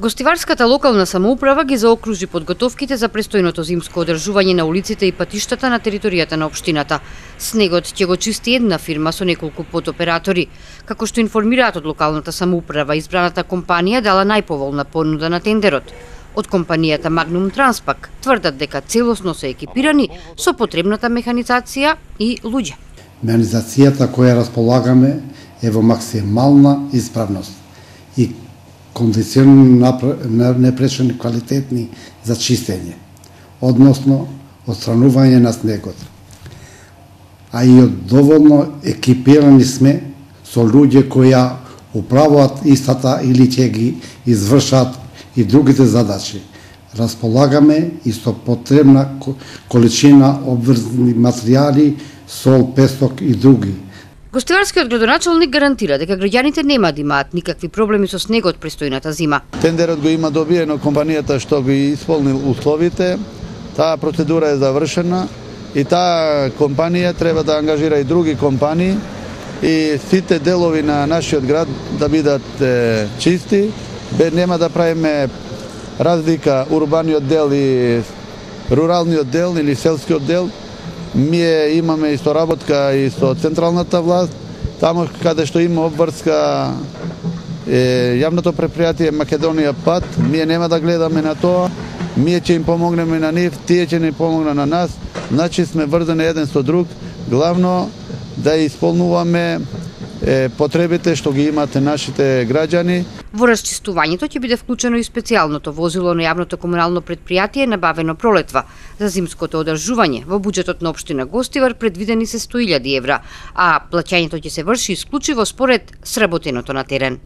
Гостиварската локална самоуправа ги заокружи подготовките за престојното зимско одржување на улиците и патиштата на територијата на општината. Снегот ќе го чисти една фирма со неколку подоператори. Како што информираат од локалната самоуправа, избраната компанија дала најповолна понуда на тендерот. Од компанијата Magnum Transpaq тврдат дека целосно се екипирани со потребната механизација и луѓе. Механизацијата која располагаме е во максимална исправност и кондиционирани непречени квалитетни за чистење, односно отстранување на снегот. А и доволно екипирани сме со луѓе кои управуваат истата или ќе ги извршат и другите задачи. Располагаме и со потребна количина обврзани материјали, сол, песок и други. Гостиварскиот градоначалник гарантира дека граѓаните нема да имаат никакви проблеми со снегот престојната зима. Тендерот го има добиено компанијата што ги исполнил условите, таа процедура е завршена и таа компанија треба да ангажира и други компании и сите делови на нашиот град да бидат чисти, нема да правиме разлика урбаниот дел и руралниот дел или селскиот дел. Ние имаме и соработка и со централната власт, таму каде што има обврска јавното предпријатие Македонија Пат, ние нема да гледаме на тоа, ние ќе им помогнеме на нив, тие ќе ни помогнат на нас, значи сме врзани еден со друг, главно да исполнуваме потребите што ги имаат нашите граѓани. Во расчистувањето ќе биде вклучено и специјалното возило на јавното комунално предпријатие набавено пролетва. За зимското одржување во буџетот на општина Гостивар предвидени се 100.000 евра, а плаќањето ќе се врши исклучиво според сработеното на терен.